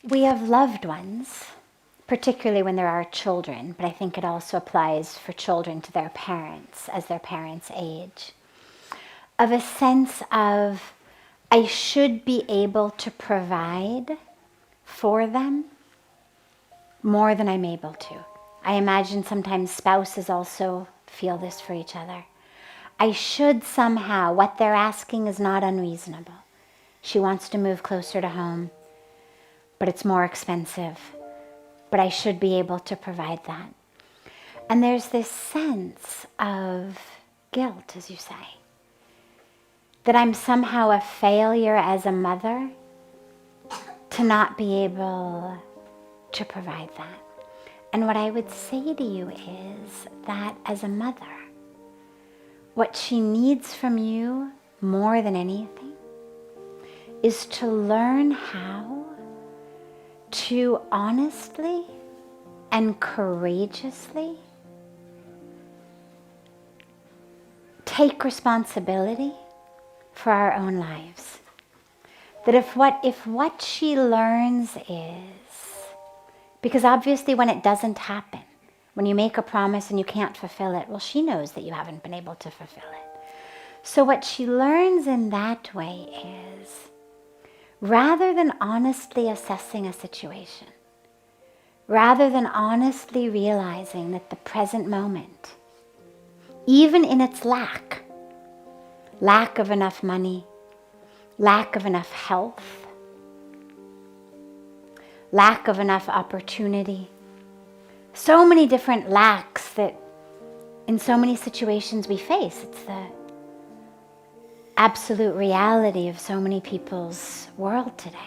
We have loved ones, particularly when there are children, but I think it also applies for children to their parents as their parents age, of a sense of I should be able to provide for them more than I'm able to. I imagine sometimes spouses also feel this for each other. I should somehow, what they're asking is not unreasonable. She wants to move closer to home, but it's more expensive. But I should be able to provide that. And there's this sense of guilt, as you say, that I'm somehow a failure as a mother to not be able to provide that. And what I would say to you is that as a mother, what she needs from you more than anything is to learn how to honestly and courageously take responsibility for our own lives. That if what she learns is, because obviously when it doesn't happen, when you make a promise and you can't fulfill it, well, she knows that you haven't been able to fulfill it. So what she learns in that way is, rather than honestly assessing a situation, rather than honestly realizing that the present moment, even in its lack of enough money, lack of enough health, lack of enough opportunity, so many different lacks that in so many situations we face. It's the absolute reality of so many people's world today.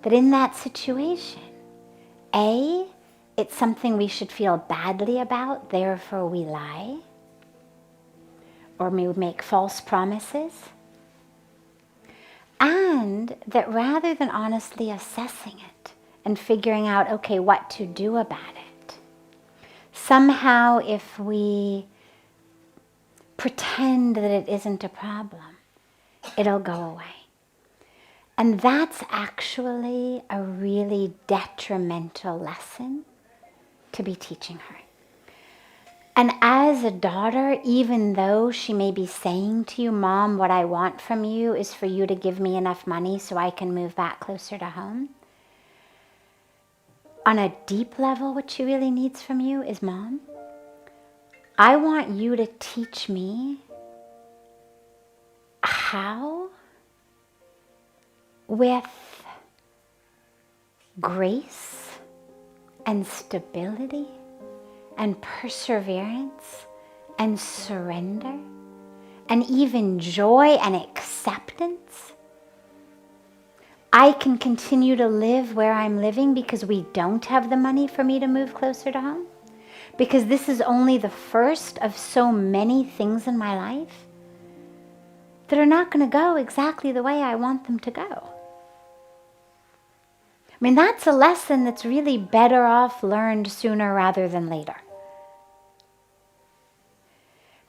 That in that situation, A, it's something we should feel badly about, therefore we lie, or we make false promises. And that rather than honestly assessing it and figuring out, okay, what to do about it, somehow if we pretend that it isn't a problem, it'll go away. And that's actually a really detrimental lesson to be teaching her. And as a daughter, even though she may be saying to you, Mom, what I want from you is for you to give me enough money so I can move back closer to home, on a deep level, what she really needs from you is, Mom, I want you to teach me how, with grace and stability and perseverance and surrender and even joy and acceptance, I can continue to live where I'm living because we don't have the money for me to move closer to home. Because this is only the first of so many things in my life that are not going to go exactly the way I want them to go. I mean, that's a lesson that's really better off learned sooner rather than later.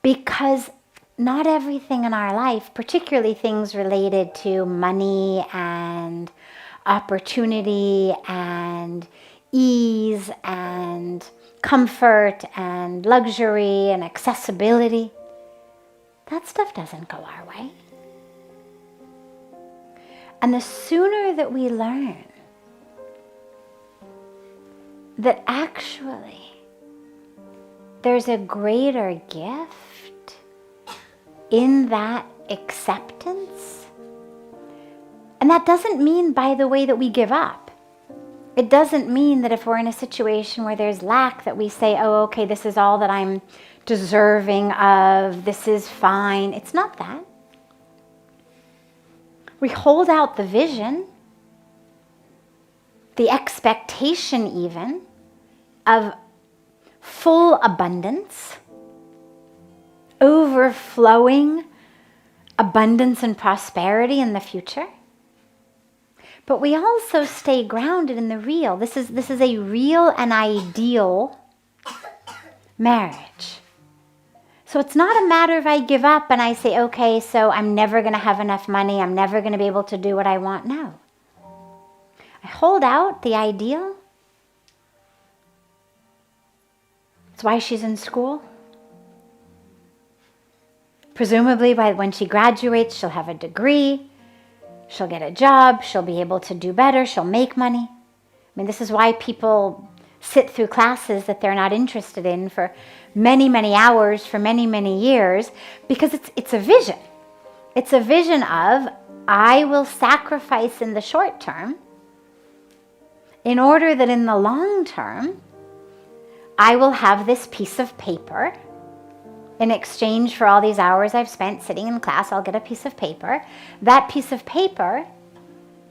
Because not everything in our life, particularly things related to money and opportunity and ease and comfort and luxury and accessibility, that stuff doesn't go our way. And the sooner that we learn that actually there's a greater gift in that acceptance, and that doesn't mean, by the way, that we give up. It doesn't mean that if we're in a situation where there's lack that we say, oh, okay, this is all that I'm deserving of, this is fine. It's not that. We hold out the vision, the expectation even, of full abundance, overflowing abundance and prosperity in the future. But we also stay grounded in the real. This is a real and ideal marriage. So it's not a matter of I give up and I say, okay, so I'm never going to have enough money. I'm never going to be able to do what I want. No. I hold out the ideal. That's why she's in school. Presumably when she graduates, she'll have a degree, she'll get a job, she'll be able to do better, she'll make money. I mean, this is why people sit through classes that they're not interested in for many, many hours, for many, many years, because it's a vision. It's a vision of, I will sacrifice in the short term in order that in the long term, I will have this piece of paper. In exchange for all these hours I've spent sitting in class, I'll get a piece of paper. That piece of paper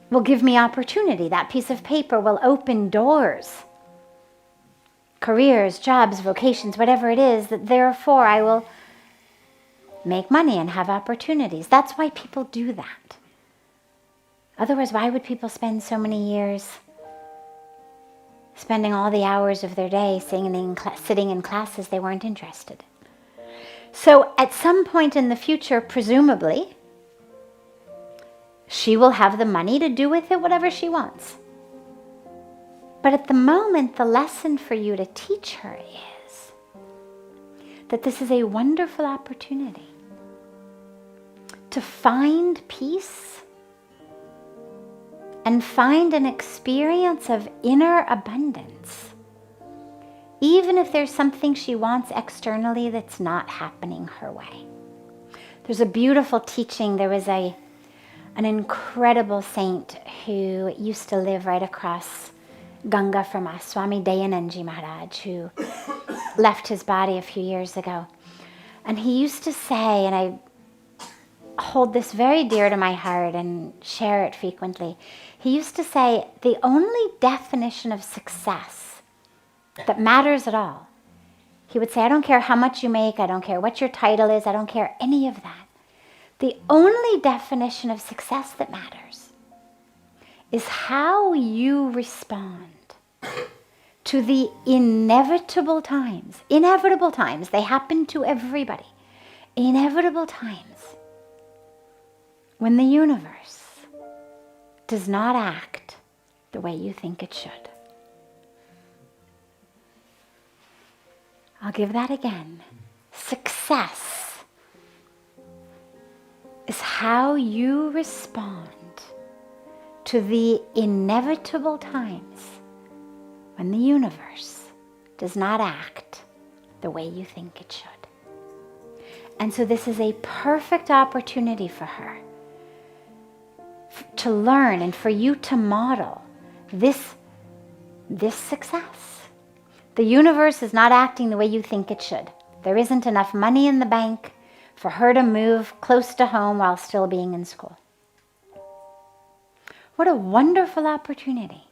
will give me opportunity. That piece of paper will open doors, careers, jobs, vocations, whatever it is, that therefore I will make money and have opportunities. That's why people do that. Otherwise, why would people spend so many years spending all the hours of their day sitting in classes they weren't interested in? So at some point in the future, presumably, she will have the money to do with it whatever she wants. But at the moment, the lesson for you to teach her is that this is a wonderful opportunity to find peace and find an experience of inner abundance, even if there's something she wants externally that's not happening her way. There's a beautiful teaching. There was an incredible saint who used to live right across Ganga from us, Swami Dayanandji Maharaj, who left his body a few years ago. And he used to say, and I hold this very dear to my heart and share it frequently, he used to say, the only definition of success that matters at all, he would say, I don't care how much you make, I don't care what your title is, I don't care any of that. The only definition of success that matters is how you respond to the inevitable times, they happen to everybody, inevitable times when the universe does not act the way you think it should. I'll give that again. Success is how you respond to the inevitable times when the universe does not act the way you think it should. And so this is a perfect opportunity for her to learn and for you to model this success. The universe is not acting the way you think it should. There isn't enough money in the bank for her to move close to home while still being in school. What a wonderful opportunity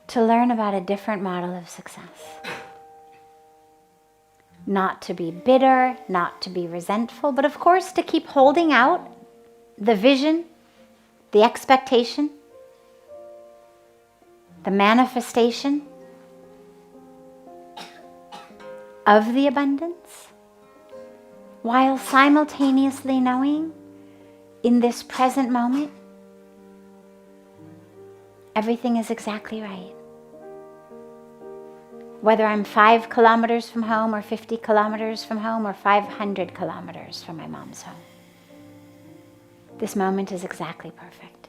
to learn about a different model of success. Not to be bitter, not to be resentful, but of course to keep holding out the vision, the expectation, the manifestation of the abundance, while simultaneously knowing in this present moment, everything is exactly right. Whether I'm 5 kilometers from home or 50 kilometers from home or 500 kilometers from my mom's home, this moment is exactly perfect.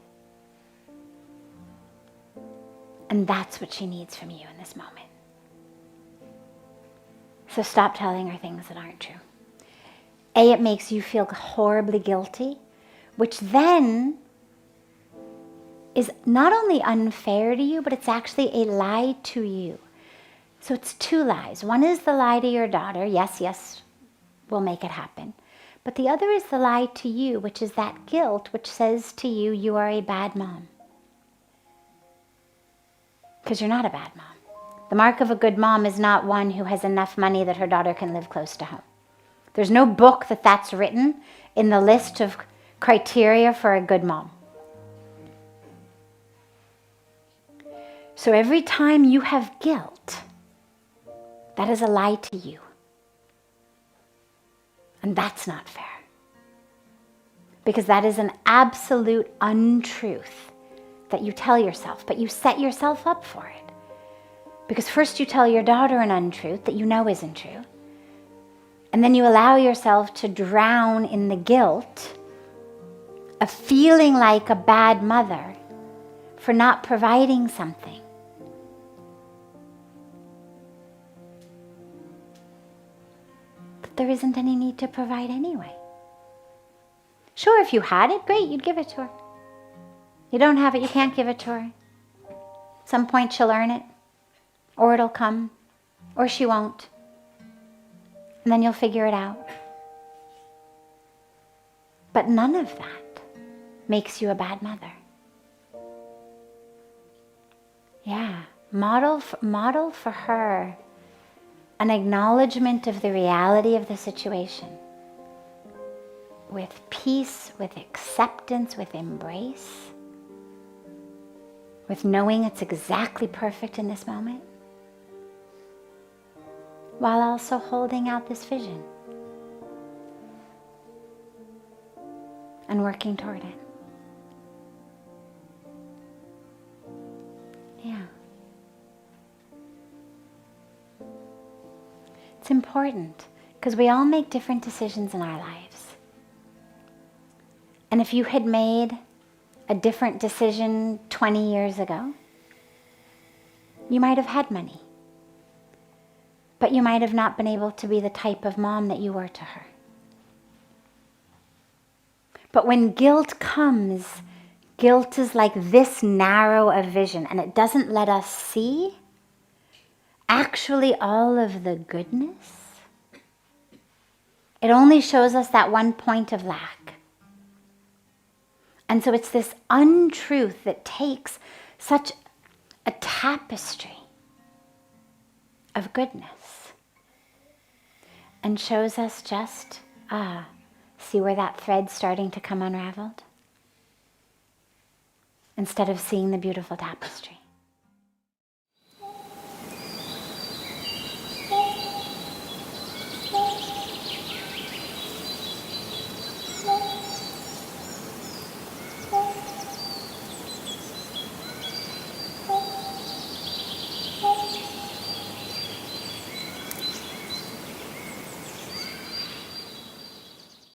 And that's what she needs from you in this moment. So stop telling her things that aren't true. A, it makes you feel horribly guilty, which then is not only unfair to you, but it's actually a lie to you. So it's 2 lies. One is the lie to your daughter, yes, we'll make it happen. But the other is the lie to you, which is that guilt which says to you, you are a bad mom. Because you're not a bad mom. The mark of a good mom is not one who has enough money that her daughter can live close to home. There's no book that's written in the list of criteria for a good mom. So every time you have guilt, that is a lie to you. And that's not fair. Because that is an absolute untruth that you tell yourself, but you set yourself up for it. Because first you tell your daughter an untruth that you know isn't true. And then you allow yourself to drown in the guilt of feeling like a bad mother for not providing something. But there isn't any need to provide anyway. Sure, if you had it, great, you'd give it to her. You don't have it, you can't give it to her. At some point she'll earn it, or it'll come, or she won't. And then you'll figure it out. But none of that makes you a bad mother. Yeah, model for her an acknowledgement of the reality of the situation, with peace, with acceptance, with embrace, with knowing it's exactly perfect in this moment, while also holding out this vision and working toward it. Yeah. It's important because we all make different decisions in our lives. And if you had made a different decision 20 years ago, you might have had money. But you might have not been able to be the type of mom that you were to her. But when guilt comes, guilt is like this narrow a vision, and it doesn't let us see actually all of the goodness. It only shows us that one point of lack. And so it's this untruth that takes such a tapestry of goodness and shows us just, see where that thread's starting to come unraveled? Instead of seeing the beautiful tapestry.